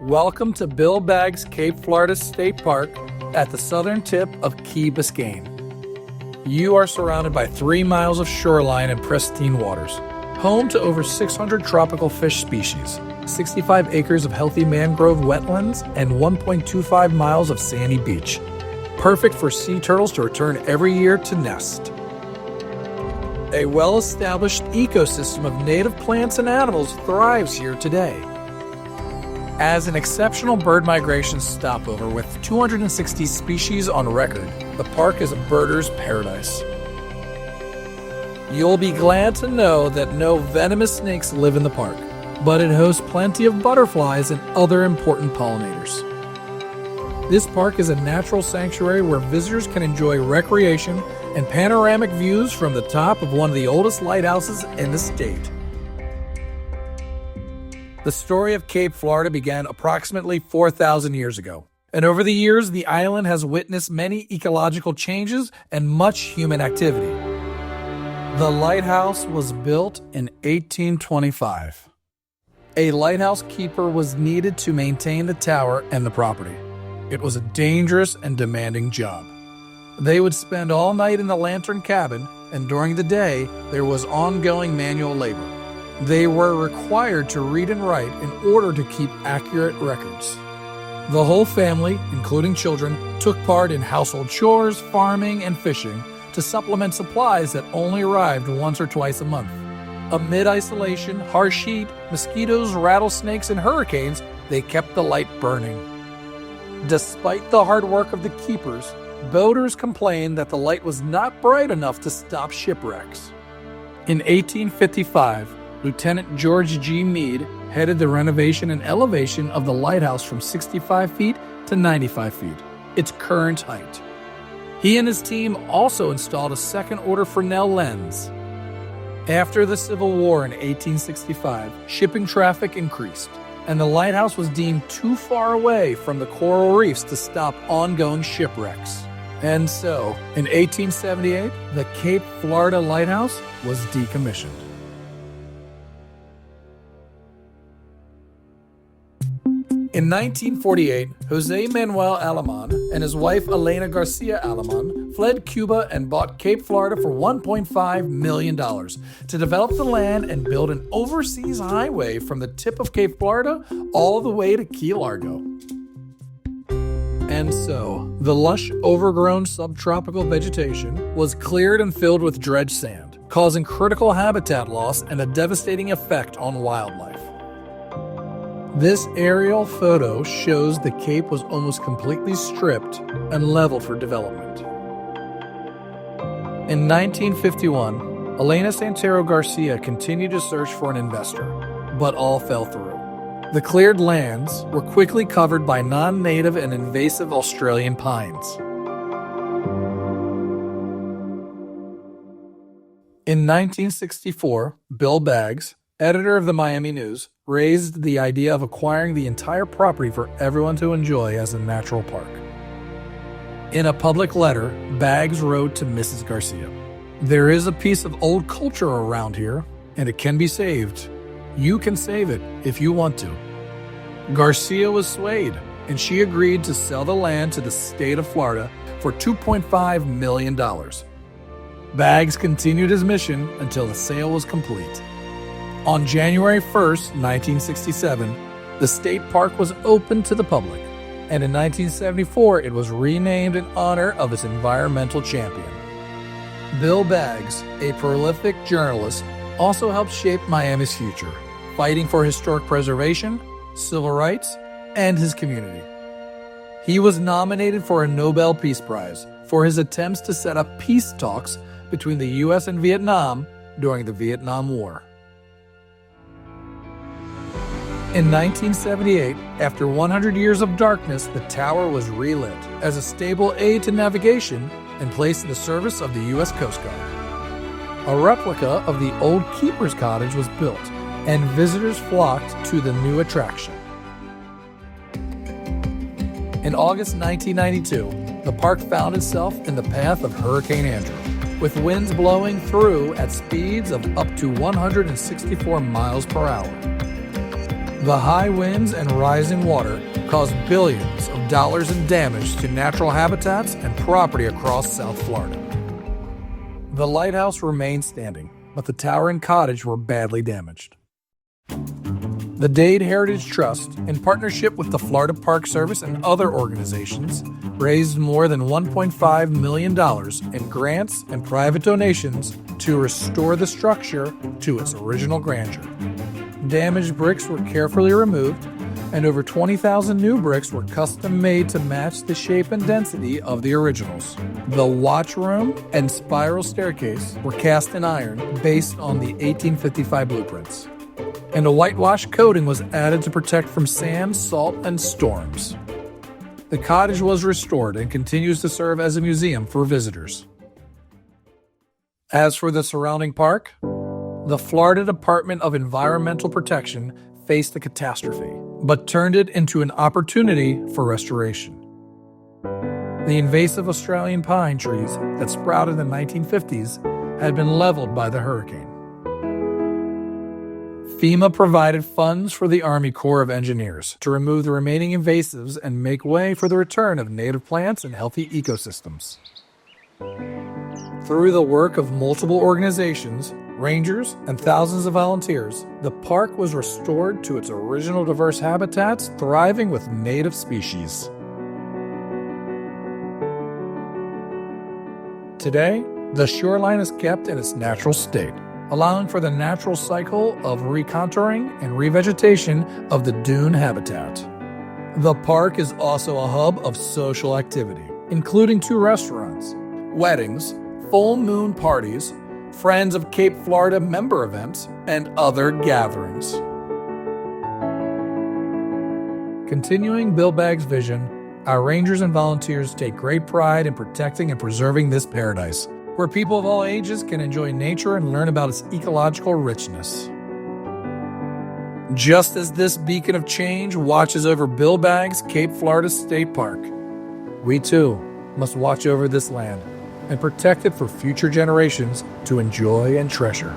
Welcome to Bill Baggs Cape Florida State Park at the southern tip of Key Biscayne. You are surrounded by 3 miles of shoreline and pristine waters, home to over 600 tropical fish species, 65 acres of healthy mangrove wetlands, and 1.25 miles of sandy beach. Perfect for sea turtles to return every year to nest. A well-established ecosystem of native plants and animals thrives here today. As an exceptional bird migration stopover with 260 species on record, the park is a birder's paradise. You'll be glad to know that no venomous snakes live in the park, but it hosts plenty of butterflies and other important pollinators. This park is a natural sanctuary where visitors can enjoy recreation and panoramic views from the top of one of the oldest lighthouses in the state. The story of Cape Florida began approximately 4,000 years ago, and over the years, the island has witnessed many ecological changes and much human activity. The lighthouse was built in 1825. A lighthouse keeper was needed to maintain the tower and the property. It was a dangerous and demanding job. They would spend all night in the lantern cabin, and during the day, there was ongoing manual labor. They were required to read and write in order to keep accurate records. The whole family, including children, took part in household chores, farming, and fishing to supplement supplies that only arrived once or twice a month. Amid isolation, harsh heat, mosquitoes, rattlesnakes, and hurricanes, they kept the light burning. Despite the hard work of the keepers, boaters complained that the light was not bright enough to stop shipwrecks. In 1855, Lieutenant George G. Meade headed the renovation and elevation of the lighthouse from 65 feet to 95 feet, its current height. He and his team also installed a second-order Fresnel lens. After the Civil War in 1865, shipping traffic increased, and the lighthouse was deemed too far away from the coral reefs to stop ongoing shipwrecks. And so, in 1878, the Cape Florida Lighthouse was decommissioned. In 1948, Jose Manuel Alemán and his wife Elena Garcia Alemán fled Cuba and bought Cape Florida for $1.5 million to develop the land and build an overseas highway from the tip of Cape Florida all the way to Key Largo. And so, the lush, overgrown subtropical vegetation was cleared and filled with dredged sand, causing critical habitat loss and a devastating effect on wildlife. This aerial photo shows the Cape was almost completely stripped and leveled for development. In 1951, Elena Santero Garcia continued to search for an investor, but all fell through. The cleared lands were quickly covered by non-native and invasive Australian pines. In 1964, Bill Baggs, editor of the Miami News, raised the idea of acquiring the entire property for everyone to enjoy as a natural park. In a public letter, Baggs wrote to Mrs. Garcia, "There is a piece of old culture around here, and it can be saved. You can save it if you want to." Garcia was swayed, and she agreed to sell the land to the state of Florida for $2.5 million. Baggs continued his mission until the sale was complete. On January 1st, 1967, the state park was opened to the public, and in 1974 it was renamed in honor of its environmental champion. Bill Baggs, a prolific journalist, also helped shape Miami's future, fighting for historic preservation, civil rights, and his community. He was nominated for a Nobel Peace Prize for his attempts to set up peace talks between the U.S. and Vietnam during the Vietnam War. In 1978, after 100 years of darkness, the tower was relit as a stable aid to navigation and placed in the service of the U.S. Coast Guard. A replica of the old Keeper's Cottage was built, and visitors flocked to the new attraction. In August 1992, the park found itself in the path of Hurricane Andrew, with winds blowing through at speeds of up to 164 miles per hour. The high winds and rising water caused billions of dollars in damage to natural habitats and property across South Florida. The lighthouse remained standing, but the tower and cottage were badly damaged. The Dade Heritage Trust, in partnership with the Florida Park Service and other organizations, raised more than $1.5 million in grants and private donations to restore the structure to its original grandeur. Damaged bricks were carefully removed, and over 20,000 new bricks were custom made to match the shape and density of the originals. The watch room and spiral staircase were cast in iron based on the 1855 blueprints, and a whitewash coating was added to protect from sand, salt, and storms. The cottage was restored and continues to serve as a museum for visitors. As for the surrounding park, the Florida Department of Environmental Protection faced a catastrophe, but turned it into an opportunity for restoration. The invasive Australian pine trees that sprouted in the 1950s had been leveled by the hurricane. FEMA provided funds for the Army Corps of Engineers to remove the remaining invasives and make way for the return of native plants and healthy ecosystems. Through the work of multiple organizations, rangers, and thousands of volunteers, the park was restored to its original diverse habitats, thriving with native species. Today, the shoreline is kept in its natural state, allowing for the natural cycle of recontouring and revegetation of the dune habitat. The park is also a hub of social activity, including 2 restaurants, weddings, full moon parties, Friends of Cape Florida member events, and other gatherings. Continuing Bill Bagg's vision, our rangers and volunteers take great pride in protecting and preserving this paradise, where people of all ages can enjoy nature and learn about its ecological richness. Just as this beacon of change watches over Bill Bagg's Cape Florida State Park, we too must watch over this land and protect it for future generations to enjoy and treasure.